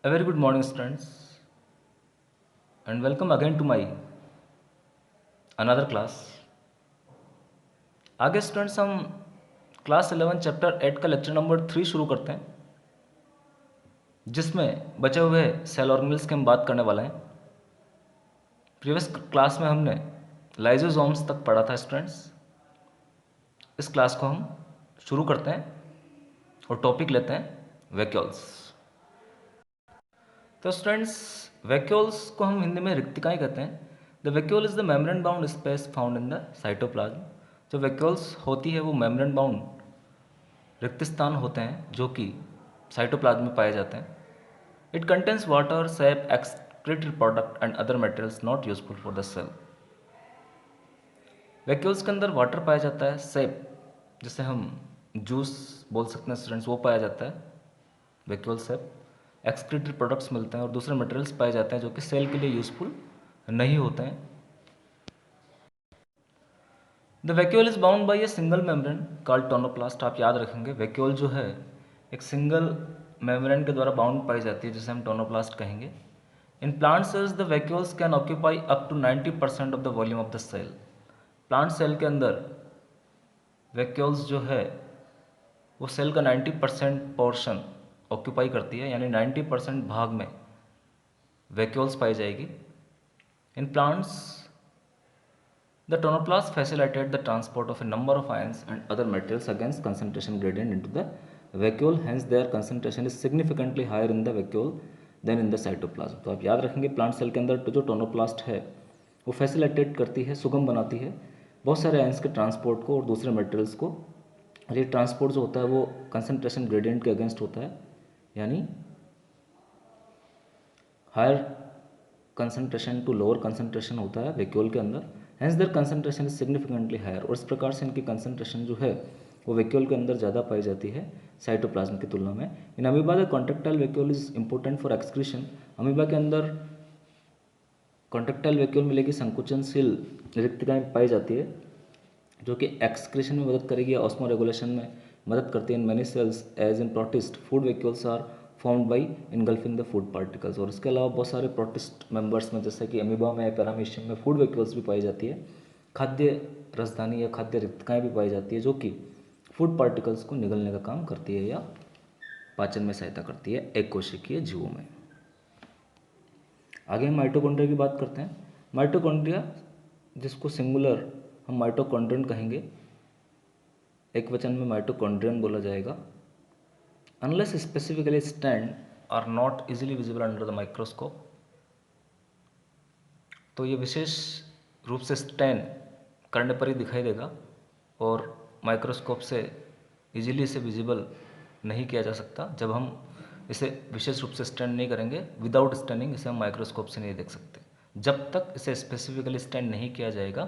A very good morning, students, and welcome again to my another class. आगे students हम class 11 chapter 8 का lecture number 3 शुरू करते हैं, जिसमें बचे हुए सेल ऑर्गेनेल्स की हम बात करने वाले हैं। प्रीवियस क्लास में हमने लाइजोसोम्स तक पढ़ा था स्टूडेंट्स। इस क्लास को हम शुरू करते हैं और टॉपिक लेते हैं वैक्यूल्स। तो स्टूडेंट्स, वैक्यूल्स को हम हिंदी में रिक्तिकाएँ कहते हैं। The vacuole is the membrane bound space found in the cytoplasm. जो वैक्यूल्स होती है वो मेम्ब्रेन बाउंड रिक्त स्थान होते हैं जो कि साइटोप्लाज्म में पाए जाते हैं। It contains water, sap, excretory product and other materials not useful for the cell. Vacuoles के अंदर वाटर पाया जाता है, सैप जिसे हम जूस बोल सकते हैं स्टूडेंट्स, वो पाया जाता है वैक्यूल सैप। एक्सक्रीटरी प्रोडक्ट्स मिलते हैं और दूसरे मटेरियल्स पाए जाते हैं जो कि सेल के लिए यूजफुल नहीं होते हैं। The vacuole is bound by a single membrane called tonoplast. आप याद रखेंगे, वैक्यूल जो है एक सिंगल मेम्ब्रेन के द्वारा बाउंड पाई जाती है जिसे हम टोनोप्लास्ट कहेंगे। In plant cells the vacuoles can occupy up to 90% of the volume of the cell. Plant cell के अंदर वैक्यूल्स जो है वो सेल का 90% पोर्शन ऑक्यूपाई करती है, यानी 90% भाग में वैक्यूल्स पाई जाएगी। In plants the tonoplast facilitated the transport of a number of ions and other materials against concentration gradient into the vacuole. Hence, their concentration is significantly higher in the vacuole than in the cytoplasm. तो आप याद रखेंगे, plant cell के अंदर जो tonoplast है वो facilitate करती है, सुगम बनाती है बहुत सारे आयंस के ट्रांसपोर्ट को और दूसरे मटेरियल्स को। और ये ट्रांसपोर्ट जो होता है वो कंसनट्रेशन ग्रेडियंट के अगेंस्ट होता है, यानी higher concentration to lower concentration होता है वैक्यूल के अंदर। Hence their concentration is significantly higher, और इस प्रकार से इनकी कंसनट्रेशन जो है वो वैक्यूल के अंदर ज़्यादा पाई जाती है साइटोप्लाज्म की तुलना में। In amoeba the contractile vacuole is important for excretion. Amoeba के अंदर कॉन्ट्रेक्टाइल वैक्यूल मिलेगी, संकुचनशील रिक्तिकाएँ पाई जाती है जो कि एक्सक्रीशन में मदद करेगी, ऑस्मो रेगुलेशन में मदद करती है। In many cells as in protist food vacuoles are formed by engulfing the food particles. और इसके अलावा बहुत सारे प्रोटिस्ट मेंबर्स में, जैसे कि अमीबा में, पैरामीशियम में फूड वैक्यूल्स भी पाई जाती है। खाद्य राजधानी या खाद्य रिक्तिकाएँ भी पाई जाती है जो कि फूड पार्टिकल्स को निगलने का काम करती है या पाचन में सहायता करती है एक कोशिकीय जीवों में। आगे हम माइटोकॉन्ड्रिया की बात करते हैं। माइटोकॉन्ड्रिया, जिसको सिंगुलर हम माइटोकॉन्ड्रियन कहेंगे, एक वचन में माइटोकॉन्ड्रियन बोला जाएगा। Unless specifically stained are not easily visible under the microscope. तो ये विशेष रूप से स्टैंड करने पर ही दिखाई देगा और माइक्रोस्कोप से इजीली इसे विजिबल नहीं किया जा सकता। जब हम इसे विशेष रूप से स्टैंड नहीं करेंगे, विदाउट स्टैंडिंग इसे हम माइक्रोस्कोप से नहीं देख सकते। जब तक इसे स्पेसिफिकली स्टैंड नहीं किया जाएगा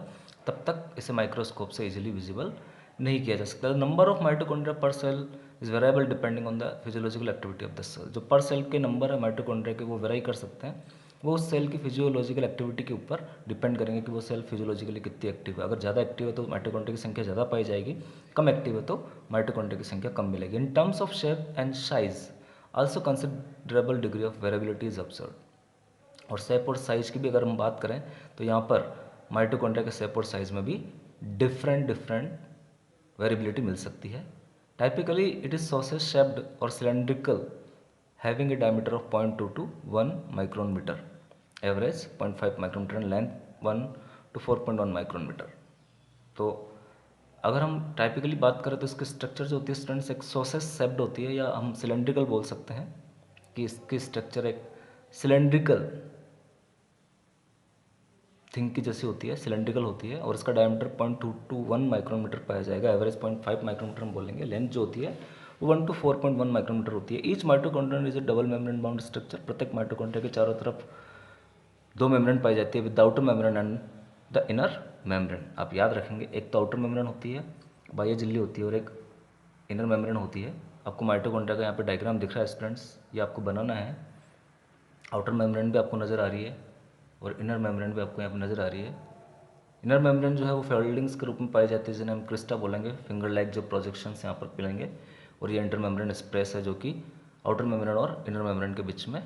तब तक इसे माइक्रोस्कोप से इजीली विजिबल नहीं किया जा सकता। The number of mitochondria per cell is variable depending on the physiological activity of the cell. जो पर सेल के नंबर है माइटोकॉन्ड्रिया के वो वेराई कर सकते हैं, वो उस सेल की फिजियोलॉजिकल एक्टिविटी के ऊपर डिपेंड करेंगे कि वो सेल फिजियोलॉजिकली कितनी एक्टिव है। अगर ज़्यादा एक्टिव है तो माइटोकॉन्ड्रिया की संख्या ज़्यादा पाई जाएगी, कम एक्टिव है तो माइटोकॉन्ड्रिया की संख्या कम मिलेगी। In terms of shape and size also considerable degree of variability is observed. और शेप और साइज की भी अगर हम बात करें तो यहाँ पर माइटोकॉन्ड्रिया के शेप और साइज में भी डिफरेंट वेरिएबिलिटी मिल सकती है। Typically it is sausage shaped और cylindrical, having a diameter of 0.2 to 1 micron meter, average 0.5 micron meter, length 1 to 4.1 micron meter. तो अगर हम टाइपिकली बात करें तो इसकी स्ट्रक्चर जो होती है स्टूडेंट्स, एक सॉसेज शेप्ड होती है, या हम सिलेंड्रिकल बोल सकते हैं कि इसकी स्ट्रक्चर एक सिलेंड्रिकल थिंग की जैसी होती है, सिलेंड्रिकल होती है। और इसका डायमीटर 0.2 to 1 माइक्रोन मीटर पाया जाएगा, एवरेज 0.5 माइक्रोन मीटर हम बोलेंगे। लेंथ जो होती है वो 1 to 4.1 माइक्रोन मीटर होती है। Each mitochondrion is A double membrane bound structure. प्रत्येक माइटोकॉन्ड्रिया के चारों तरफ दो मेम्ब्रेन पाई जाती है, with the outer membrane and the inner membrane. आप याद रखेंगे, एक तो आउटर मेम्ब्रेन होती है, बाह्य झिल्ली होती है, और एक इनर मेम्ब्रेन होती है। आपको माइटोकॉन्ड्रिया का यहाँ पे डायग्राम दिख रहा है स्टूडेंट्स, ये आपको बनाना है। आउटर मेम्ब्रेन भी आपको नज़र आ रही है और इनर मेम्ब्रेन भी आपको यहाँ पे नज़र आ रही है। इनर मेम्ब्रेन जो है वो फोल्डिंग्स के रूप में पाई जाती है, जिन्हें हम क्रिस्टा बोलेंगे। फिंगर लाइक जो प्रोजेक्शंस यहाँ पर मिलेंगे। और ये इंटर मेम्ब्रेन स्पेस है जो कि आउटर मेम्ब्रेन और इनर मेम्ब्रेन के बीच में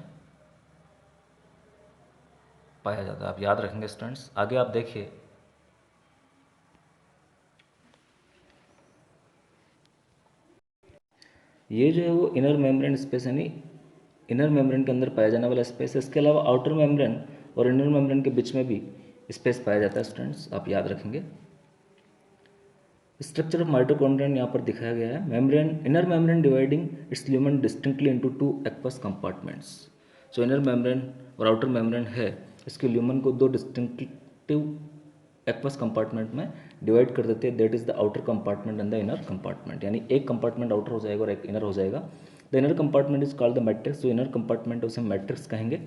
पाया जाता है। आप याद रखेंगे स्टूडेंट्स। आगे आप देखिए, ये जो है वो इनर मेम्ब्रेन स्पेस यानी इनर मेम्ब्रेन के अंदर पाया जाने वाला स्पेस है। इसके अलावा आउटर मेम्ब्रेन और इनर मेम्ब्रेन के बीच में भी स्पेस पाया जाता है स्टूडेंट्स, आप याद रखेंगे। स्ट्रक्चर ऑफ माइटोकॉन्ड्रियन यहाँ पर दिखाया गया है। Membrane, inner membrane dividing it's lumen distinctly into two aqueous compartments. जो इनर मेम्ब्रेन और आउटर मेम्ब्रेन है, इसके ल्यूमन को दो डिस्टिंक्टिव एक्वस कंपार्टमेंट में डिवाइड कर देते हैं। That is the outer compartment and the inner compartment, यानी एक कंपार्टमेंट आउटर हो जाएगा और एक इनर हो जाएगा। The inner compartment is called the matrix. जो इनर कंपार्टमेंट है उसे मैट्रिक्स कहेंगे,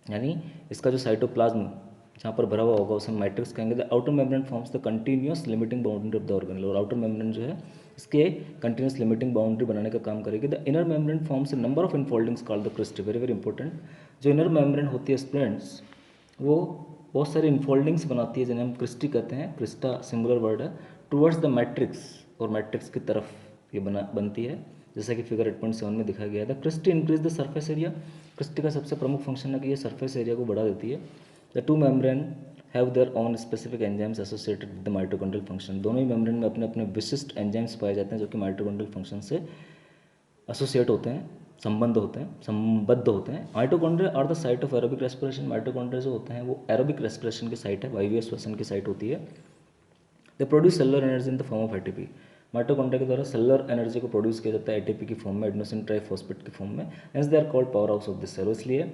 यानी इसका जो साइटोप्लाज्म जहाँ पर भरा हुआ होगा उसे मैट्रिक्स कहेंगे। The outer membrane forms the continuous limiting boundary of the organelle. और आउटर मेम्ब्रेन जो है इसके कंटिन्यूस लिमिटिंग बाउंड्री बनाने का काम करेगी। The inner membrane forms a number of infoldings called the cristae. Very very important, जो इनर मेम्ब्रेन होती है स्टूडेंट्स, वो बहुत सारी इनफोल्डिंग्स बनाती है जिन्हें हम क्रिस्टी कहते हैं। क्रिस्टा सिंगुलर वर्ड है। टुवर्ड्स द मैट्रिक्स, और मैट्रिक्स की तरफ ये बनती है, जैसा कि फिगर 8.7 में दिखाया गया है। The cristae increase the surface area. Cristae का सबसे प्रमुख फंक्शन है कि ये सरफेस एरिया को बढ़ा देती है। The two membrane have their own specific enzymes associated with the mitochondrial function. दोनों ही मेम्ब्रेन में अपने अपने विशिष्ट एंजाइम्स पाए जाते हैं जो कि माइटोकॉन्ड्रियल फंक्शन से एसोसिएट होते हैं, संबद्ध होते हैं। Mitochondria are the site of aerobic respiration. Mitochondria जो होते हैं वो एरोबिक रेस्पिरेशन की साइट है, वायवीय श्वसन की साइट होती है। They produce cellular energy in the form of ATP. Mitochondria के द्वारा सेलुलर एनर्जी को प्रोड्यूस किया जाता है एटीपी की फॉर्म में, एडेनोसिन ट्राइफॉस्फेट की फॉर्म में। Hence they are called power house of this cell. इसलिए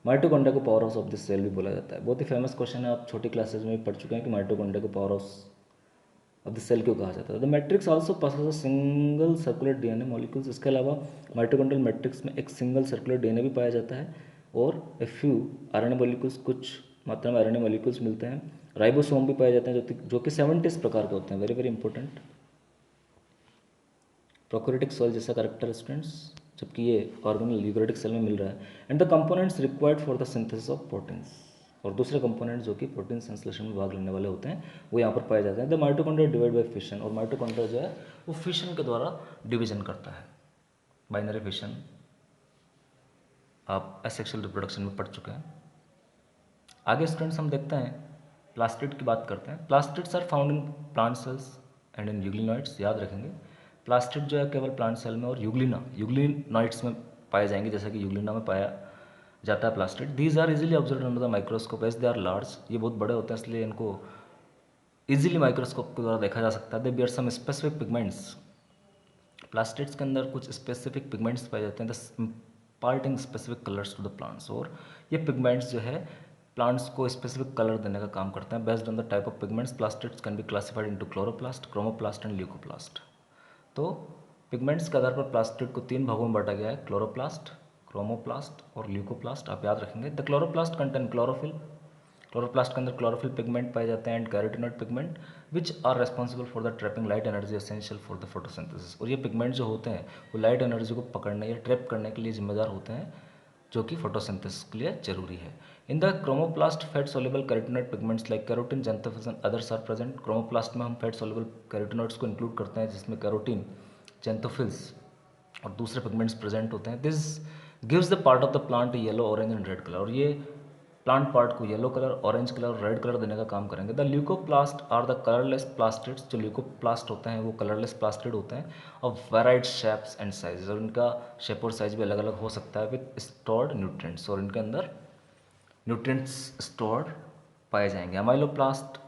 माइटोकॉन्ड्रिया को power house of this cell भी बोला जाता है। बहुत ही फेमस क्वेश्चन है, आप छोटी क्लासेज में भी पढ़ चुके हैं कि माइटोकॉन्ड्रिया को power house of the cell क्यों कहा जाता है। The matrix also passes a single circular DNA molecules. इसके अलावा माइटोकॉन्ड्रियल मैट्रिक्स में एक सिंगल सर्कुलर डीएनए भी पाया जाता है और ए फ्यू आरएनए मॉलिक्यूल्स, कुछ मात्रा में आरएनए मॉलिक्यूल्स मिलते हैं। राइबोसोम भी पाए जाते हैं जो कि 70 प्रकार के होते हैं। Very very important. Prokaryotic cell जैसा कैरेक्टर स्टूडेंट्स, जबकि ये ऑर्गेनल यूकैरियोटिक सेल में मिल रहा है। And the components required for the synthesis of proteins. और दूसरे कंपोनेंट जो कि प्रोटीन संश्लेषण में भाग लेने वाले होते हैं वो यहाँ पर पाए जाते हैं। The mitochondria divide by fission. और माइटोकॉन्ड्रिया जो है वो फिशन के द्वारा डिवीजन करता है, बाइनरी फिशन। आप एसेक्सुअल रिप्रोडक्शन में पढ़ चुके हैं। आगे स्टूडेंट्स हम देखते हैं प्लास्टिड की बात करते हैं। Plastids are found in plant cells and in euglenoids. याद रखेंगे, प्लास्टिड जो है केवल प्लांट सेल में और यूग्लिनॉइड्स में पाए जाएंगे, जैसा कि यूग्लिना में पाया जाता है plastid. These are easily observe under the microscope as they are large. ये बहुत बड़े होते हैं इसलिए इनको इजीली माइक्रोस्कोप के द्वारा देखा जा सकता है। They bear some specific pigments. Plastids के अंदर कुछ स्पेसिफिक पिगमेंट्स पाए जाते हैं, the imparting specific colours to the plants. और ये पिगमेंट्स जो है प्लांट्स को स्पेसिफिक कलर देने का काम करते हैं। Based on the type of pigments, plastids can be classified into chloroplast, chromoplast and leucoplast. तो पिगमेंट्स के आधार पर प्लास्टिड को 3 भागों में बांटा गया है, क्लोरोप्लास्ट, क्रोमोप्लास्ट और ल्यूकोप्लास्ट। आप याद रखेंगे। The chloroplast contain chlorophyll. Chloroplast के अंदर क्लोरोफिल पिगमेंट पाए जाते हैं and carotenoid pigment which are responsible for the trapping light energy essential for the photosynthesis. और ये पिगमेंट जो होते हैं वो लाइट एनर्जी को पकड़ने या ट्रैप करने के लिए जिम्मेदार होते हैं, जो कि फोटोसिंथेसिस के लिए जरूरी है। In the chromoplast fat soluble carotenoid pigments like carotene, xanthophylls and others are present. Chromoplast में हम फैट सोल्यूबल कैरोटिनॉइड्स को इंक्लूड करते हैं, जिसमें कैरोटीन, ज़ैंथोफिल्स और दूसरे पिगमेंट्स प्रेजेंट होते हैं। This gives the part of the plant yellow, orange and red colour. और ये प्लांट पार्ट को येलो कलर, ऑरेंज कलर और रेड कलर देने का काम करेंगे। The leucoplast are the colourless plastids. जो ल्यूकोप्लास्ट होते हैं वो कलरलेस प्लास्टिड होते हैं of varied shapes and size. और इनका शेप और साइज भी अलग अलग हो सकता है विद स्टोर्ड न्यूट्रिएंट्स। और इनके अंदर न्यूट्रिएंट्स स्टोर्ड पाए जाएंगे। अमाइलोप्लास्ट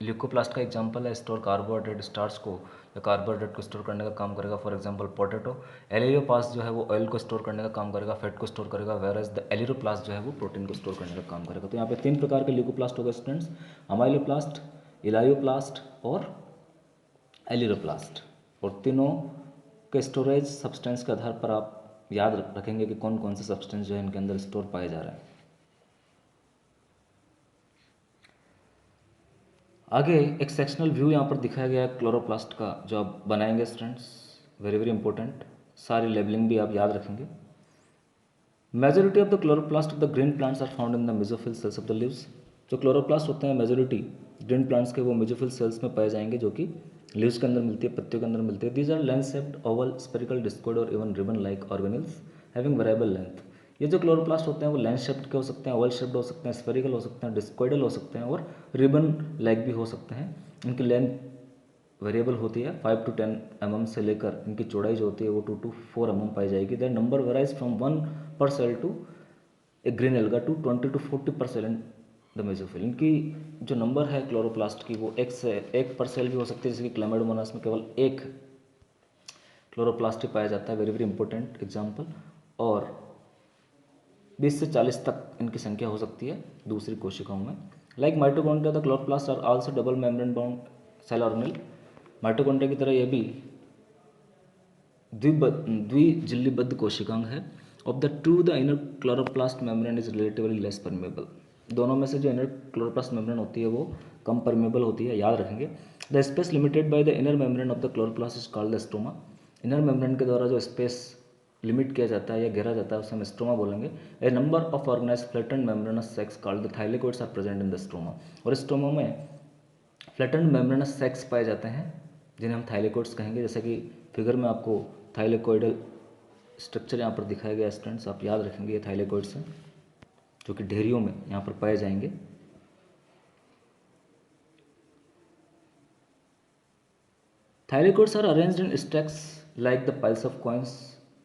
ल्यूकोप्लास्ट का एग्जाम्पल है, स्टोर कार्बोहाइड्रेट स्टार्च को या कार्बोहाइड्रेट को स्टोर करने का काम करेगा, फॉर एग्जांपल पोटैटो। एलियोप्लास्ट जो है वो ऑयल को स्टोर करने का काम करेगा, फैट को स्टोर करेगा, वेरएज द एलिरोप्लास्ट जो है वो प्रोटीन को स्टोर करने का काम करेगा। तो यहाँ पे 3 प्रकार के ल्यूकोप्लास्ट हो गए स्टूडेंट्स, अमाइलोप्लास्ट, इलायोप्लास्ट और एलिरोप्लास्ट। और तीनों के स्टोरेज सब्सटेंस के आधार पर आप याद रखेंगे कि कौन कौन से सब्सटेंस जो है इनके अंदर स्टोर पाए जा रहे हैं। आगे एक सेक्शनल व्यू यहाँ पर दिखाया गया है क्लोरोप्लास्ट का, जो आप बनाएंगे स्टूडेंट्स। वेरी वेरी इंपॉर्टेंट, सारी लेबलिंग भी आप याद रखेंगे। Majority of the chloroplast of the green plants are found in the mesophyll cells of the leaves. जो क्लोरोप्लास्ट होते हैं मेजोरिटी ग्रीन प्लांट्स के वो मेसोफिल सेल्स में पाए जाएंगे, जो कि लीव्स के अंदर मिलती है, पत्तियों के अंदर मिलती है। These are lens shaped oval spherical discoid और even ribbon like organelles having variable length. ये जो क्लोरोप्लास्ट होते हैं वो लेंस शेप्ड के हो सकते हैं, ओवल शेप्ड हो सकते हैं, स्पेरिकल हो सकते हैं, डिस्कोइडल हो सकते हैं और रिबन लाइक भी हो सकते हैं। इनकी लेंथ वेरिएबल होती है 5 to 10 mm से लेकर इनकी चौड़ाई जो होती है वो 2 to 4 mm पाई जाएगी। The number varies from 1 per cell to a green alga to 20 to 40% the mesophyll. इनकी जो नंबर है क्लोरोप्लास्ट की वो एक पर सेल भी हो सकती है, जैसे कि क्लैमिडोमोनास में केवल एक क्लोरोप्लास्ट ही पाया जाता है, वेरी वेरी इंपॉर्टेंट एग्जाम्पल। और 20 से 40 तक इनकी संख्या हो सकती है दूसरी कोशिकाओं में। Like mitochondria the chloroplast are also double membrane bound cell organelle. Mitochondria की तरह ये भी द्विझिल्लीबद्ध कोशिकांग है। Of the two the inner chloroplast membrane is relatively less permeable. दोनों में से जो इनर क्लोरोप्लास्ट मेम्ब्रेन होती है वो कम परमेबल होती है, याद रखेंगे। The space limited by the inner membrane of the chloroplast is called the stroma. Inner membrane के द्वारा जो स्पेस लिमिट किया जाता है या घेरा जाता है उसे हम स्ट्रोमा बोलेंगे। A number of organized flattened membranous sacs called the thylakoids are present in the stroma. और स्ट्रोमा में फ्लैटेंड मेम्ब्रेनस सेक्स पाए जाते हैं जिन्हें हम थाइलेकोइड्स कहेंगे। जैसे कि फिगर में आपको थाइलेकोइडल स्ट्रक्चर यहाँ पर दिखाया गया स्टूडेंट्स, आप याद रखेंगे ये थाइलेकोइड्स हैं जो कि ढेरियों में यहाँ पर पाए जाएंगे। Thylakoids are arranged in stacks like the piles of coins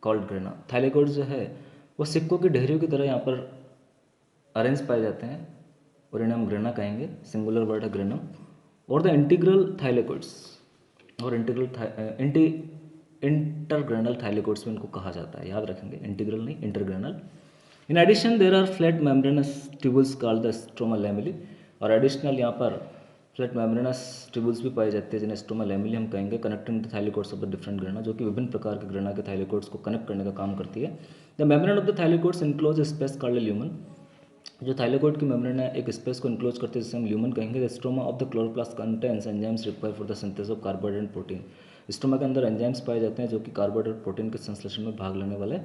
called grana. Thylakoids जो है वो सिक्कों की ढेरियों की तरह यहाँ पर अरेंज पाए जाते हैं और इन्हें हम ग्रेना कहेंगे, सिंगुलर वर्ड है ग्रेनम। और द इंटीग्रल थाइलेकोइड्स और इंटरग्रेनल थाइलेकोइड्स में इनको कहा जाता है, याद रखेंगे, इंटीग्रल नहीं intergranal. In addition there are flat membranous tubules called the stroma lamellae. और एडिशनल यहाँ पर फ्लैट मेम्ब्रेनस ट्यूबुल्स भी पाए जाते हैं जिन्हें स्ट्रोमा लैमेली हम कहेंगे, connecting the thylakoids of the different grana, जो कि विभिन्न प्रकार के ग्रेना के थाइलेकोइड्स को कनेक्ट करने का काम करती है। The membrane of the thylakoids enclose space called lumen. जो थाइलेकोइड की मेम्ब्रेन है एक स्पेस को इनक्लोज करते हैं जिसे हम ल्यूमन कहेंगे। The stroma of the chloroplast contains enzymes required for the synthesis of carbohydrate and protein. Stoma के अंदर एंजाइम्स पाए जाते हैं जो कि कार्बोहाइड्रेट प्रोटीन के संश्लेषण में भाग लेने वाले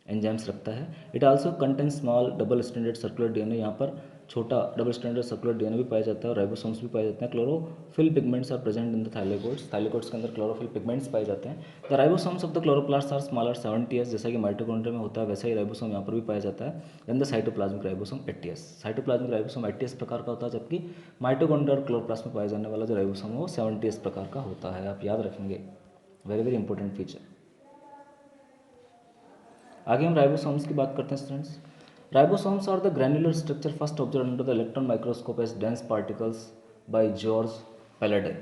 एंजाइम्स रखता है। It also contain small double standard circular DNA. यहाँ पर छोटा डबल स्टैंडर्ड सर्कुलर डीएनए भी पाया जाता है और राइबोसोम्स भी पाए जाते हैं। Chlorophyll pigments are present in the thylakoids. Thylakoids के अंदर क्लोरोफिल पिगमेंट्स पाए जाते हैं। The ribosomes of the chloroplast are smaller 70s, जैसा कि माइटोकॉन्ड्रिया में होता है वैसा ही राइबोसोम यहाँ पर भी पाया जाता है। Then the cytoplasmic ribosome 80s। Cytoplasmic ribosome 80s प्रकार का होता है, जबकि माइटोकॉन्ड्रिया और क्लोरोप्लास्ट में पाया जाने वाला जो राइबोसोम है वो 70s प्रकार का होता है, आप याद रखेंगे, वेरी वेरी इंपॉर्टेंट फीचर। आगे हम राइबोसोम्स की बात करते हैं students. Ribosomes are the granular structure first observe under the electron microscope as dense particles by George Palade.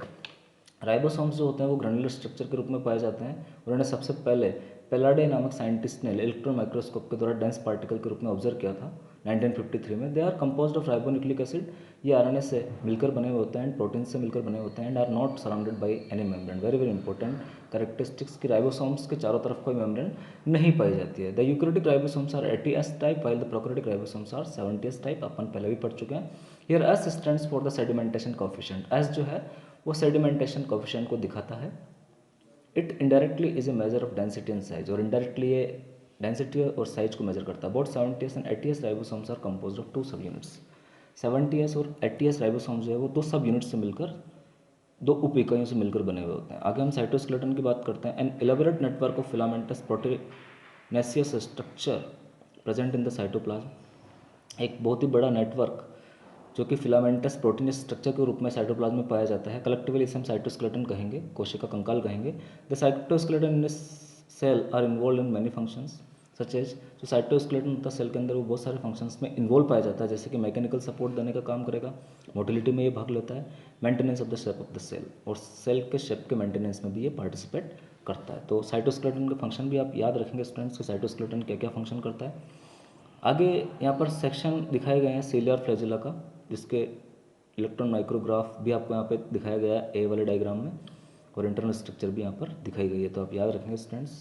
राइबोसोम्स जो होते हैं वो ग्रैन्युलर स्ट्रक्चर के रूप में पाए जाते हैं और इन्हें सबसे पहले पैलाडे नामक साइंटिस्ट ने इलेक्ट्रॉन माइक्रोस्कोप के द्वारा डेंस पार्टिकल के रूप में ऑब्जर्व किया था 1953 में। They are composed of ribonucleic acid. ये आरएनए से मिलकर बने हुए होते हैं एंड प्रोटीन से मिलकर बने होते हैं and are not surrounded by any membrane. Very very important characteristics की राइबोसोम्स के चारों तरफ कोई मेम्ब्रेन नहीं पाई जाती है। The eukaryotic ribosomes are 80s type while the prokaryotic ribosomes are 70s type. अपन पहले भी पढ़ चुके हैं। Here S stands for the sedimentation coefficient. S जो है वो सेडिमेंटेशन कोएफिशिएंट को दिखाता है। It indirectly is a measure of density and size. और इनडायरेक्टली ये डेंसिटी और साइज को मेजर करता है। About 70s and 80s ribosomes are composed of 2 सब यूनिट्स। 70s और 80s राइबोसोम्स जो है वो 2 सब यूनिट्स से मिलकर, 2 उप इकाइयों से मिलकर बने हुए होते हैं। आगे हम साइटोस्केलेटन की बात करते हैं। N elaborate network of filamentous proteinaceous structure present in the cytoplasm. एक बहुत ही बड़ा नेटवर्क जो कि फिलामेंटस प्रोटीनस स्ट्रक्चर के रूप में साइटोप्लाज्म में पाया जाता है। कलेक्टिवली इसे हम साइटोस्केलेटन कहेंगे, कोशिका कंकाल कहेंगे। The cytoskeleton in cell are involve in many functions such as. जो साइटोस्केलेटन होता है सेल के अंदर वो बहुत सारे फंक्शंस में इन्वॉल्व पाया जाता है, जैसे कि मैकेनिकल सपोर्ट देने का काम करेगा, मोटिलिटी में ये भाग लेता है, maintenance of the shape of the cell, और सेल के शेप के मेंटेनेंस में भी ये पार्टिसिपेट करता है। तो साइटोस्केलेटन के फंक्शन भी आप याद रखेंगे स्टूडेंट्स, को साइटोस्केलेटन क्या क्या फंक्शन करता है। आगे यहाँ पर सेक्शन दिखाए गए हैं सेलुलर फ्लैजिला का, जिसके इलेक्ट्रॉन माइक्रोग्राफ भी आपको यहाँ पे दिखाया गया है ए वाले डायग्राम में, और इंटरनल स्ट्रक्चर भी यहाँ पर दिखाई गई है। तो आप याद रखेंगे students,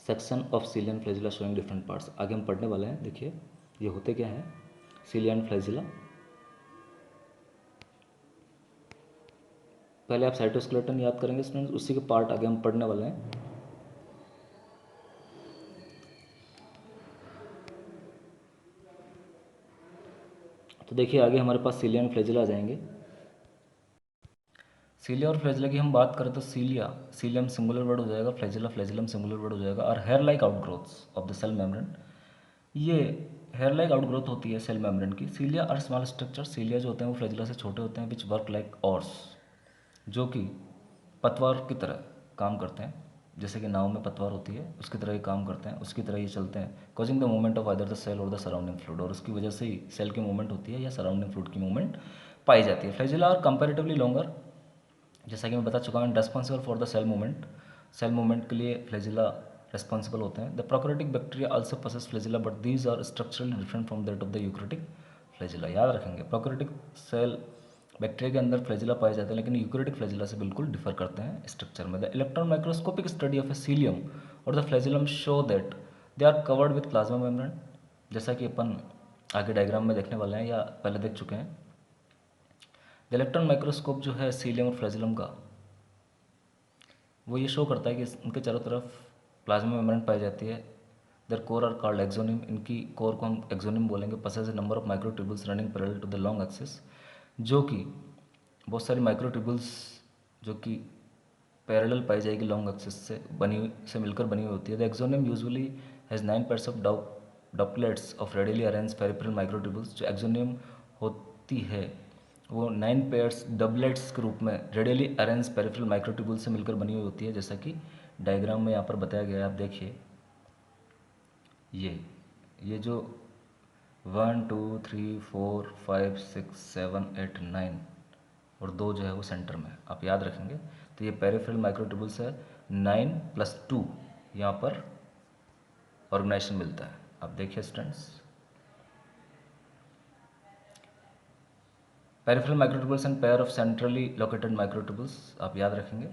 section of Cillian flagella showing different parts. आगे हम पढ़ने वाले हैं, देखिए ये होते क्या हैं सीलियन फ्लैजिला। पहले आप साइटोस्केलेटन याद करेंगे स्टूडेंट्स, उसी के पार्ट आगे हम पढ़ने वाले हैं। तो देखिए आगे हमारे पास सीलियन फ्लैजिला आ जाएंगे। सीलिया और फ्लैजिला की हम बात करें तो सीलिया, सीलियम सिंगुलर वर्ड हो जाएगा, फ्लैजिला फ्लैजिलम सिंगुलर वर्ड हो जाएगा। और hair like outgrowths of the cell membrane, ये हेयर लाइक आउटग्रोथ होती है सेल मेम्ब्रेन की। Cilia are small structure, cilia जो होते हैं वो फ्लैजिला से छोटे होते हैं, विच वर्क लाइक ऑर्स, जो कि पतवार की तरह काम करते हैं। जैसे कि नाव में पतवार होती है उसकी तरह ही काम करते हैं, उसकी तरह ही चलते हैं। Causing the movement of either the cell और द सराउंडिंग फ्लूइड, और उसकी वजह से ही सेल की मूवमेंट होती है या सराउंडिंग फ्लूइड की मूवमेंट पाई जाती है। फ्लैजिला आर कंपैरेटिवली लॉन्गर, जैसा कि मैं बता चुका हूँ, responsible for the cell movement, cell movement के लिए फ्लैजिला रेस्पॉन्सिबल होते हैं। The prokaryotic bacteria also possess flagella but these are structurally different from that of the eukaryotic flagella. याद रखेंगे, प्रोकैरियोटिक सेल बैक्टीरिया के अंदर फ्लैजिला पाए जाते हैं, लेकिन यूकैरियोटिक फ्लैजिला से बिल्कुल डिफर करते हैं स्ट्रक्चर में। The electron microscopic study of a cilium और the flagellum show that they are covered with plasma membrane, जैसा कि अपन आगे डायग्राम में देखने वाले हैं या पहले देख चुके हैं। द इलेक्ट्रॉन माइक्रोस्कोप जो है सीलियम और फ्लैजिलम का, वो ये शो करता है कि उनके चारों तरफ प्लाज्मा मेम्ब्रेन पाई जाती है। Their core are called axoneme, इनकी कोर को हम एक्सोनिम बोलेंगे। Possess a number of microtubules running parallel to the long axis, जो कि बहुत सारी माइक्रोट्यूबुल्स जो कि पैरेलल पाई जाएगी लॉन्ग एक्सिस से मिलकर बनी हुई होती है। The axoneme usually has 9 pairs of doublets of radially arrange peripheral microtubules. जो एक्सोनियम होती है वो 9 पेयर्स डबलेट्स के रूप में रेडियली अरेंज पेरिफेरल माइक्रोट्यूबुल से मिलकर बनी हुई होती है, जैसा कि डायग्राम में यहाँ पर बताया गया है। आप देखिए, ये जो 1 2 3 4 5 6 7 8 9 और 2 जो है वो सेंटर में, आप याद रखेंगे। तो ये पेरिफेरल माइक्रोट्यूबुल्स है, 9 + 2 यहाँ पर ऑर्गेनाइजेशन मिलता है। आप देखिए students, peripheral microtubules and pair of centrally located microtubules, आप याद रखेंगे।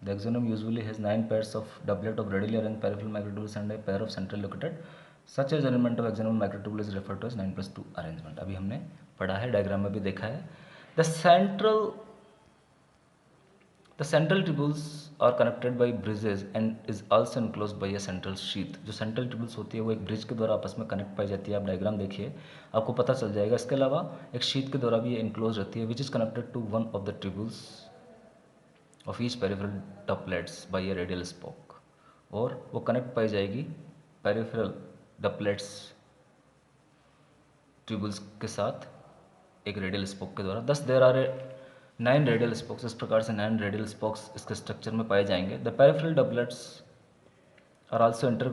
The axoneme usually has 9 pairs of doublet of radially arranged peripheral microtubules and a pair of centrally located such as arrangement of axoneme microtubule is referred to as 9 + 2 arrangement. अभी हमने पढ़ा है, diagram में भी देखा है। The central tubules are connected by bridges and is also enclosed by a central sheath। जो central tubules होती है वो एक ब्रिज के द्वारा आपस में कनेक्ट पाई जाती है। आप डायग्राम देखिए, आपको पता चल जाएगा। इसके अलावा एक शीथ के द्वारा भी ये इनक्लोज रहती है, which is connected to one of the tubules of each peripheral doublets by a radial spoke, और वो कनेक्ट पाई जाएगी पेरिफेरल डॉपलेट्स ट्यूबल्स के साथ एक रेडियल स्पोक के द्वारा। 10 देर आर 9 रेडियल स्पोक्स, इस प्रकार से 9 रेडियल स्पोक्स इसके स्ट्रक्चर में पाए जाएंगे। The peripheral doublets are also inter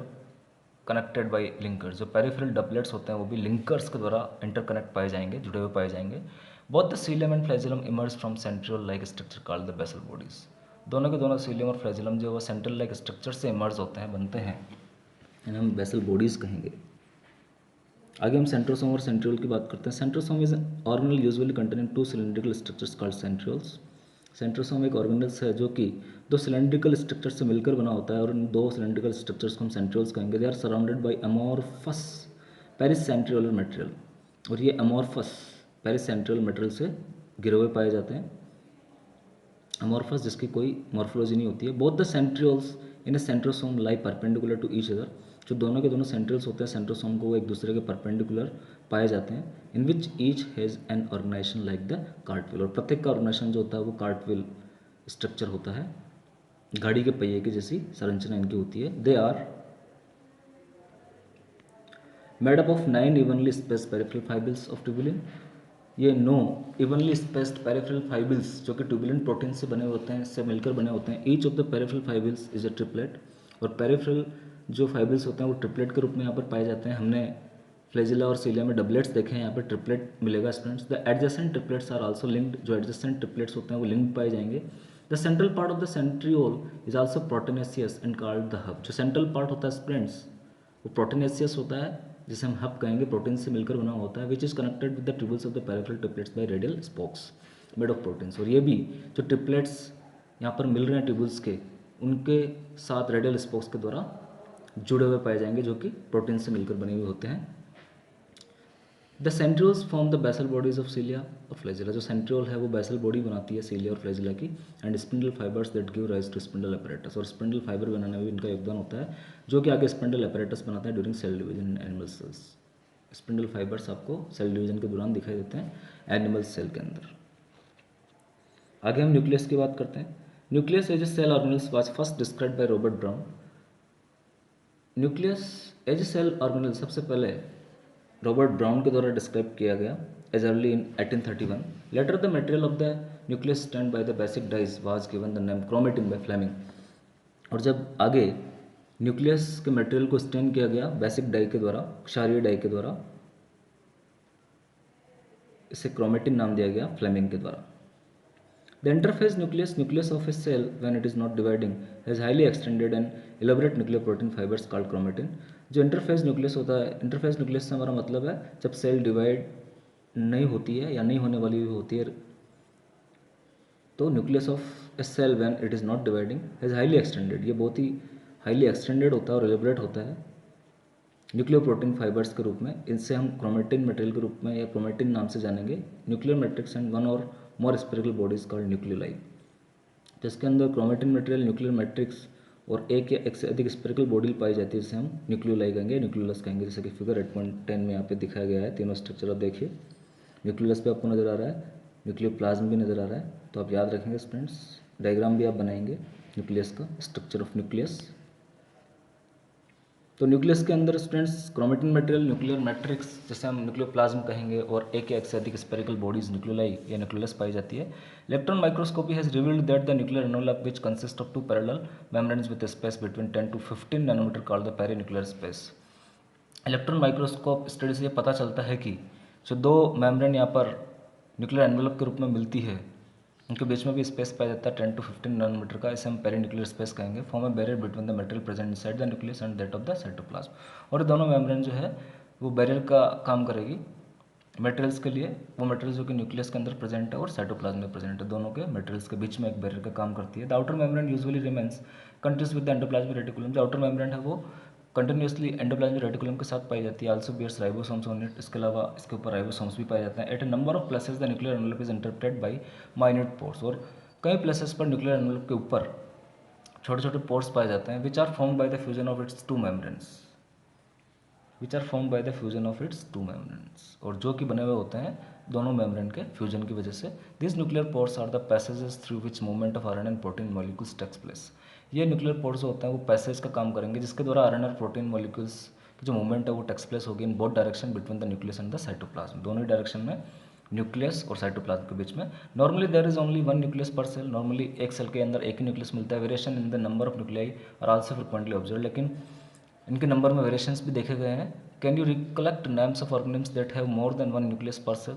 connected by linkers. जो पेरिफेरल डबलेट्स होते हैं वो भी लिंकर्स के द्वारा इंटर कनेक्ट पाए जाएंगे, जुड़े हुए पाए जाएंगे। Both the cilium and flagellum emerge from centriole like structure called the basal bodies. दोनों के दोनों सीलियम और फ्लैजिलम जो है वो सेंट्रल लाइक स्ट्रक्चर से इमर्ज होते हैं, बनते हैं, इन्हें हम बेसल बॉडीज कहेंगे। आगे हम सेंट्रोसोम और सेंट्रियोल की बात करते हैं। Centrosome is organelle usually containing 2 cylindrical structures called centrioles. Centrosome एक ऑर्गेनल्स है जो कि 2 सिलेंड्रिकल स्ट्रक्चर से मिलकर बना होता है, और इन 2 सिलेंड्रिकल स्ट्रक्चर्स को हम सेंट्रियोल्स कहेंगे। They are surrounded by amorphous pericentriolar material, और ये अमॉर्फस पेरिसेंट्रियोलर मटेरियल से घिरे हुए पाए जाते हैं। अमॉर्फस जिसकी कोई मॉर्फोलॉजी नहीं होती है। Both the centrioles in a centrosome lie perpendicular to each other. जो दोनों के दोनों सेंट्रियोल्स होते हैं सेंट्रोसोम को, वो एक दूसरे के परपेंडिकुलर पाए जाते हैं। In which each has an organization like the cartwheel, और प्रत्येक का ऑर्गेनाइजेशन जो होता है वो कार्टविल स्ट्रक्चर होता है, गाड़ी के पहिए की जैसी संरचना इनकी होती है। They are made up of 9 evenly spaced peripheral fibres of tubulin. ये 9 इवनली स्पेस्ड पेरिफेरल फाइबर्स जो कि ट्यूबुलिन प्रोटीन से बने होते हैं, इससे मिलकर बने होते हैं। Each of the peripheral fibres is a triplet, और पेरिफेरल जो फाइबर्स होते हैं वो ट्रिपलेट के रूप में यहाँ पर पाए जाते हैं। हमने फ्लैजिला और सीलिया में डबलेट्स देखे हैं, यहाँ पर ट्रिपलेट मिलेगा students. The adjacent triplets are also linked, जो एडजेसेंट ट्रिपलेट्स होते हैं वो लिंक्ड पाए जाएंगे। The central part of the centriole is also proteinaceous and called the hub. जो सेंट्रल पार्ट होता है स्टूडेंट्स वो प्रोटेनेसियस होता है, जिसे हम हब कहेंगे, प्रोटीन से मिलकर बना होता है। Which is connected with the tubules of the peripheral triplets bye radial spokes made of proteins. और ये भी जो ट्रिपलेट्स यहाँ पर मिल रहे हैं ट्यूबल्स के, उनके साथ रेडियल स्पोक्स के द्वारा जुड़े हुए पाए जाएंगे, जो कि प्रोटीन से मिलकर बने हुए होते हैं। The centrioles form the basal bodies of cilia और फ्लैजिला। जो सेंट्रियोल है वो बेसल बॉडी बनाती है सीलिया और फ्लैजिला की। And spindle fibres that give rise to spindle apparatus, और स्पिंडल फाइबर बनाने में भी इनका योगदान होता है, जो कि आगे स्पिंडल अपैरेटस बनाते हैं during cell division in animal cells. Spindle fibres आपको सेल डिवीजन के दौरान दिखाई देते हैं एनिमल सेल के अंदर। आगे हम न्यूक्लियस की बात करते हैं। Nucleus as a cell organelles was first described by Robert Brown. Nucleus as a cell organelle सबसे पहले रॉबर्ट ब्राउन के द्वारा डिस्क्राइब किया गया as early in 1831। Later the material of the nucleus stained by the basic dyes was given the name chromatin by Flemming. और जब आगे nucleus के मटेरियल को स्टैंड किया गया बेसिक डाई के द्वारा, क्षारीय डाई के द्वारा, इसे क्रोमेटिन नाम दिया गया फ्लेमिंग के द्वारा। The interphase nucleus of a cell when it is not dividing has highly extended and elaborate nuclear protein fibers called chromatin। जो इंटरफेज न्यूक्लियस होता है, इंटरफेज न्यूक्लियस से हमारा मतलब है जब सेल डिवाइड नहीं होती है या नहीं होने वाली होती है, तो nucleus of a cell when it is not dividing has highly extended, ये बहुत ही हाईली एक्सटेंडेड होता है और एलेबरेट होता है न्यूक्लियर प्रोटीन फाइबर्स के रूप में। इनसे हम क्रोमेटिन मटेरियल के रूप में या क्रोमेटिन नाम से जानेंगे। न्यूक्लियर मैट्रिक्स एंड वन और मोर स्पेरिकल बॉडीज कॉल्ड न्यूक्लियोलाई, जिसके अंदर क्रोमेटिन मटेरियल, न्यूक्लियर मैट्रिक्स और एक या एक से अधिक स्पेरिकल बॉडी पाई जाती है, जिसे हम न्यूक्लियोलाई कहेंगे, न्यूक्लियोलस कहेंगे। जैसे कि फिगर 8.10 में यहाँ पे दिखाया गया है तीनों स्ट्रक्चर। आप देखिए न्यूक्लियोलस पे आपको नज़र आ रहा है, न्यूक्लियोप्लाज्म भी नज़र आ रहा है। तो आप याद रखेंगे फ्रेंड्स, डायग्राम भी आप बनाएंगे न्यूक्लियस का, स्ट्रक्चर ऑफ न्यूक्लियस। तो न्यूक्लियस के अंदर students chromatin material, nuclear matrix जिसे हम न्यूक्लियोप्लाज्म कहेंगे, और एक या एक से अधिक स्पेरिकल बॉडीज न्यूक्लियोलाई या न्यूक्लियस पाई जाती है। Electron microscopy has revealed that the nuclear envelope which consist of two parallel membranes with space between 10 to 15 nanometre called the perinuclear space. Electron microscope study से ये पता चलता है कि जो दो मेम्ब्रेन यहाँ पर न्यूक्लियर एनवलप के रूप में मिलती है, उनके बीच में भी स्पेस पाया जाता है 10 to 15 नैनोमीटर का, इसे हम पेरीन्यूक्लियर स्पेस कहेंगे। Form A barrier between the material present inside the nucleus and that of the cytoplasm. और ये दोनों मेम्ब्रेन जो है वो बैरियर का काम करेगी मटेरियल्स के लिए, वो मटेरियल जो कि न्यूक्लियस के अंदर प्रेजेंट है और साइटोप्लाज्म में प्रेजेंट है, दोनों के मटेरियल्स के बीच में एक बैरियर का काम करती है। The outer membrane usually remains continuous with the endoplasmic reticulum. जो आउटर मेम्ब्रेन है वो कंटिन्यूसली एंडोप्लाज्मिक रेटिकुलम के साथ पाई जाती है। Also bears ribosomes on it, इसके अलावा इसके ऊपर राइबोसोम्स भी पाए जाते हैं। At a number of places the nuclear envelope is interpreted by minute pores. और कई प्लेसेस पर न्यूक्लियर एनवलप के ऊपर छोटे छोटे पोर्स पाए जाते हैं, which are formed by the fusion of its two membranes, which are form by the fusion of its two membranes, और जो कि बने हुए होते हैं दोनों मेम्ब्रेन के फ्यूजन की वजह से। This nuclear pores are the passages through which movement of RNA and protein molecules takes place. ये न्यूक्लियर पोर्स जो होते हैं वो पैसेज का काम करेंगे, जिसके द्वारा आरएनए और प्रोटीन मॉलिक्यूल्स की जो मूवमेंट है वो टेक्स प्लेस होगी in both direction between the nucleus and the cytoplasm, दोनों ही डायरेक्शन में न्यूक्लियस और साइटोप्लाज्म के बीच में। Normally there is only one nucleus per cell, normally एक सेल के अंदर एक ही न्यूक्लियस मिलता है। Variation in the number of nuclei are also frequently observe, लेकिन इनके नंबर में वेरिएशंस भी देखे गए हैं। Can you recollect names of organisms that have more then one nucleus per cell?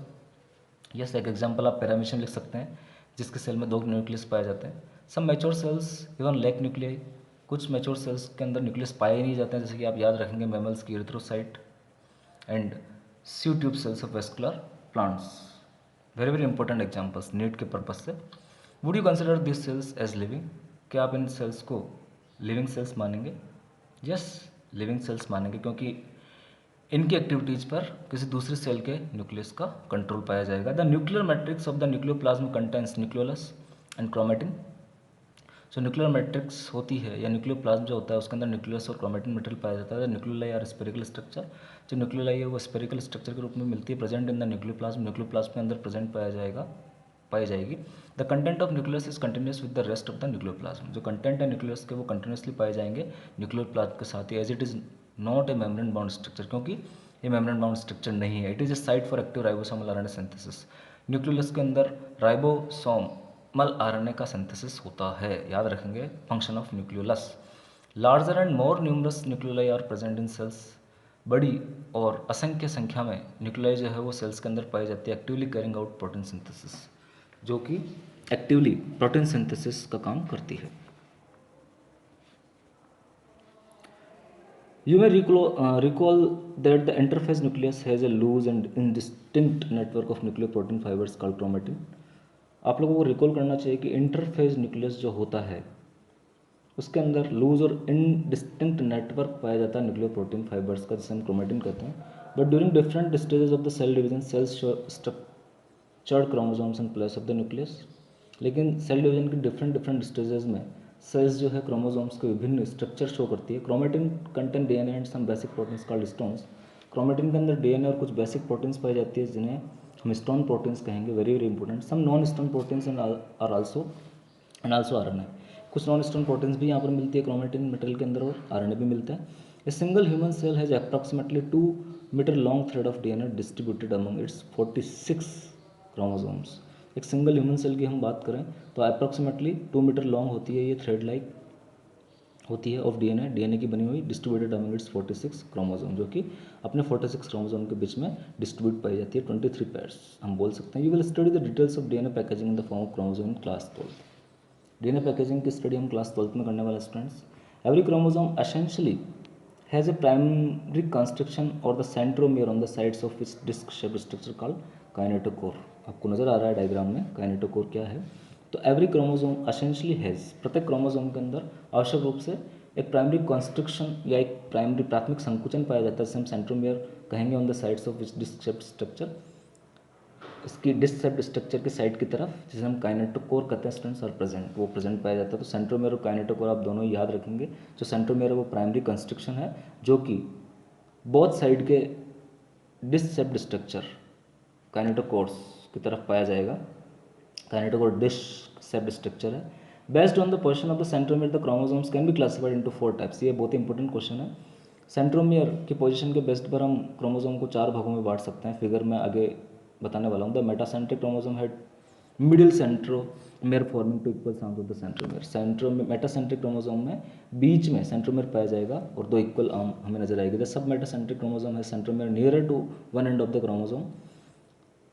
Yes, एक एग्जांपल आप पैरामीशियम लिख सकते हैं, जिसके सेल में दो न्यूक्लियस पाए जाते हैं। Some mature cells even lack nuclei, कुछ मैच्योर सेल्स के अंदर न्यूक्लियस पाए ही नहीं जाते हैं, जैसे कि आप याद रखेंगे मैमल्स की erythrocyte and sieve tube cells of vascular plants. Very very important examples NEET के पर्पज से। Would you consider this cells as living? क्या आप इन सेल्स को लिविंग सेल्स मानेंगे? यस, लिविंग सेल्स मानेंगे, क्योंकि इनकी एक्टिविटीज पर किसी दूसरे सेल के न्यूक्लियस का कंट्रोल पाया जाएगा। The nuclear matrix of the nucleoplasm contains nucleolus and chromatin. जो न्यूक्लियर मैट्रिक्स होती है या न्यूक्लियोप्लाज्म जो होता है उसके अंदर न्यूक्लियस और क्रोमेटिन मटेरियल पाया जाता है। न्यूक्लियोलाई और स्पेरिकल स्ट्रक्चर, जो न्यूक्लियोलाई है वो स्पेरिकल स्ट्रक्चर के रूप में मिलती है, present in the nucleoplasm, nucleoplasm के अंदर प्रेजेंट पाई जाएगी। The content of nucleus is continuous with the rest of the nucleoplasm. जो कंटेंट है न्यूक्लियस के वो कंटिन्यूसली पाए जाएंगे न्यूक्लियोप्लाज्म के साथ ही, as it is not a membrane bound structure, क्योंकि ये मेम्ब्रेन बाउंड स्ट्रक्चर नहीं है। It is a site for active ribosomal RNA synthesis. Nucleus के अंदर राइबोसोमल आरएनए का सिंथेसिस होता है, याद रखेंगे, function of nucleolus. Larger and more numerous nucleoli are present in cells. बड़ी और असंख्य संख्या में न्यूक्लियोलाई जो है वो सेल्स के अंदर पाई जाती है, actively carrying out protein synthesis, जो कि एक्टिवली प्रोटीन सिंथेसिस का काम करती है। You may recall that the interphase nucleus has a loose and indistinct network of nucleoprotein fibers called chromatin। आप लोगों को रिकॉल करना चाहिए कि इंटरफेज न्यूक्लियस जो होता है उसके अंदर लूज और इनडिस्टिंक्ट नेटवर्क पाया जाता है न्यूक्लियोप्रोटीन फाइबर्स का, जिसे हम क्रोमेटिन कहते हैं। But during different stages of the cell division cells show structured chromosomes in place of the nucleus. लेकिन सेल डिवीजन के डिफरेंट स्टेजेस में सेल्स जो है क्रोमोसोम्स के विभिन्न स्ट्रक्चर शो करती है। Chromatin content DNA and some basic proteins called histones. Chromatin के अंदर डीएनए और कुछ बेसिक प्रोटीन्स पाई जाती है जिन्हें हम स्टोन प्रोटीन्स कहेंगे, very very important. Some non histone proteins are also RNA. कुछ नॉन स्टोन प्रोटीन्स भी यहाँ पर मिलती है क्रोमेटिन मटेरियल के अंदर, और आरएनए भी मिलता है। A single human cell has approximately 2 metre long thread of DNA distributed among its 46 chromosomes. एक सिंगल ह्यूमन सेल की हम बात करें तो अप्रॉक्सीमेटली 2 मीटर लॉन्ग होती है ये थ्रेड लाइक होती है ऑफ डीएनए की बनी हुई, डिस्ट्रीब्यूटेड अमंग इट्स 46 क्रोमोसोम, जो कि अपने 46 क्रोमोसोम के बीच में डिस्ट्रीब्यूट पाई जाती है, 23 पेयर्स हम बोल सकते हैं। You will study the details of DNA packaging in the form of chromosome in class 12। DNA packaging की स्टडी हम क्लास 12 में करने वाले students. Every chromosome essentially has a primary construction और the centromere on the sides of its disc shape structure called kinetochore. आपको नजर आ रहा है डायग्राम में काइनेटोकोर क्या है। तो एवरी क्रोमोसोम एसेंशियली हैज़, प्रत्येक क्रोमोसोम के अंदर आवश्यक रूप से एक प्राइमरी कंस्ट्रक्शन या एक प्राइमरी प्राथमिक संकुचन पाया जाता है, जिसे हम सेंट्रोमियर कहेंगे, on the sides of its disc shape structure, इसकी डिस्क शेप्ड स्ट्रक्चर की साइड की तरफ, जिसे हम काइनेटोकोर कहते हैं स्टूडेंट्स, और प्रेजेंट वो प्रेजेंट पाया जाता है। तो सेंट्रोमियर और काइनेटोकोर आप दोनों याद रखेंगे। जो सेंट्रोमियर है वो प्राइमरी कंस्ट्रक्शन है जो कि बोथ साइड के डिस्क शेप्ड स्ट्रक्चर काइनेटोकोर्स की तरफ पाया जाएगा। काइनेटोकोर डिस्क शेप्ड स्ट्रक्चर है। Based on the position of the centromere the chromosomes can be classified into 4 types. ये बहुत ही इंपॉर्टेंट क्वेश्चन है। सेंट्रोमियर की पोजीशन के बेस्ट पर हम क्रोमोसोम को 4 भागों में बांट सकते हैं। फिगर में आगे बताने वाला हूँ। The metacentric chromosome had middle centromere forming two equal arms of the centromere. Centromere metacentric chromosome में बीच में सेंट्रोमियर पाया जाएगा और 2 इक्वल आर्म हमें नजर आएगी। द सब मेटासेंट्रिक क्रोमोसोम है centromere nearer to one end of the chromosome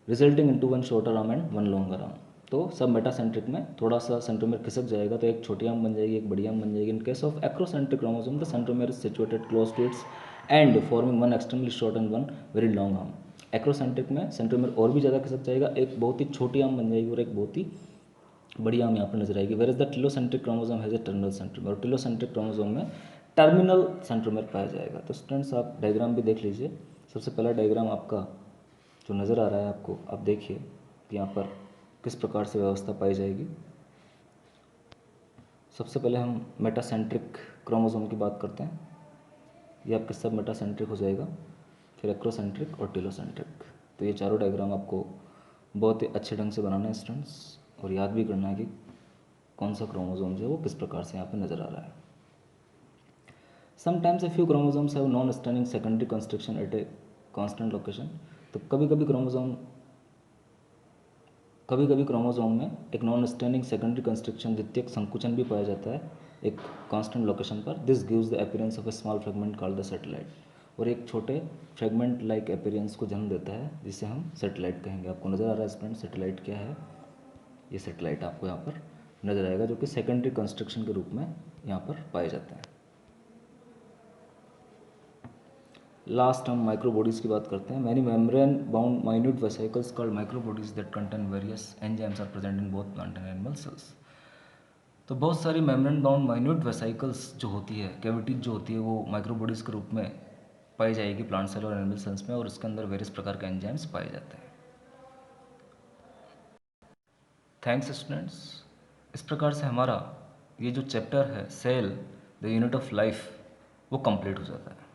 resulting into one shorter arm and one longer arm. तो सब मेटासेंट्रिक में थोड़ा सा सेंट्रोमियर खिसक जाएगा तो एक छोटी आर्म बन जाएगी, एक बड़ी आर्म बन जाएगी। In case of acrocentric chromosome the centromere is situated close to its end forming one externally short and one very long arm. Acrocentric में सेंट्रोमियर और भी ज़्यादा खिसक जाएगा, एक बहुत ही छोटी आर्म बन जाएगी और एक बहुत ही बड़ी आर्म यहाँ पर नजर आएगी। Where is the telocentric chromosome has a terminal centromere. और टिलोसेंट्रिक क्रोमोसोम में टर्मिनल सेंट्रोमियर पाया जाएगा। तो स्टूडेंट्स आप डायग्राम भी देख लीजिए। सबसे पहला डायग्राम आपका जो नज़र आ रहा है आपको, आप देखिए कि यहाँ पर किस प्रकार से व्यवस्था पाई जाएगी। सबसे पहले हम मेटासेंट्रिक क्रोमोसोम की बात करते हैं। ये आपके सब मेटासेंट्रिक हो जाएगा, फिर एक्रोसेंट्रिक और टिलोसेंट्रिक। तो ये चारों डायग्राम आपको बहुत ही अच्छे ढंग से बनाना है स्टूडेंट्स, और याद भी करना है कि कौन सा क्रोमोसोम जो है वो किस प्रकार से यहाँ पे नज़र आ रहा है। Sometimes a few chromosomes have non standing secondary construction at a constant location. तो कभी कभी क्रोमोसोम में एक नॉन स्टैंडिंग सेकेंडरी कंस्ट्रक्शन द्वितीयक संकुचन भी पाया जाता है एक कांस्टेंट लोकेशन पर। This gives the appearance of A small fragment called the satellite. और एक छोटे फ्रेगमेंट लाइक अपीयरेंस को जन्म देता है जिसे हम सैटेलाइट कहेंगे। आपको नज़र आ रहा है स्टूडेंट सैटेलाइट क्या है। ये सैटेलाइट आपको यहाँ पर नजर आएगा जो कि सेकेंडरी कंस्ट्रक्शन के रूप में यहाँ पर पाए जाते हैं। लास्ट हम माइक्रोबॉडीज़ की बात करते हैं। Many membrane bound minute vesicles called microbodies that contain various enzymes are present in both plant and animal cells. तो बहुत सारी मेम्ब्रेन बाउंड माइन्यूट वेसिकल्स जो होती है, कैविटीज जो होती है, वो माइक्रोबॉडीज़ के रूप में पाई जाएगी प्लांट सेल और एनिमल सेल्स में, और इसके अंदर वेरियस प्रकार के एंजाइम्स पाए जाते हैं। Thanks students. इस प्रकार से हमारा ये जो चैप्टर है cell the unit of life वो कंप्लीट हो जाता है।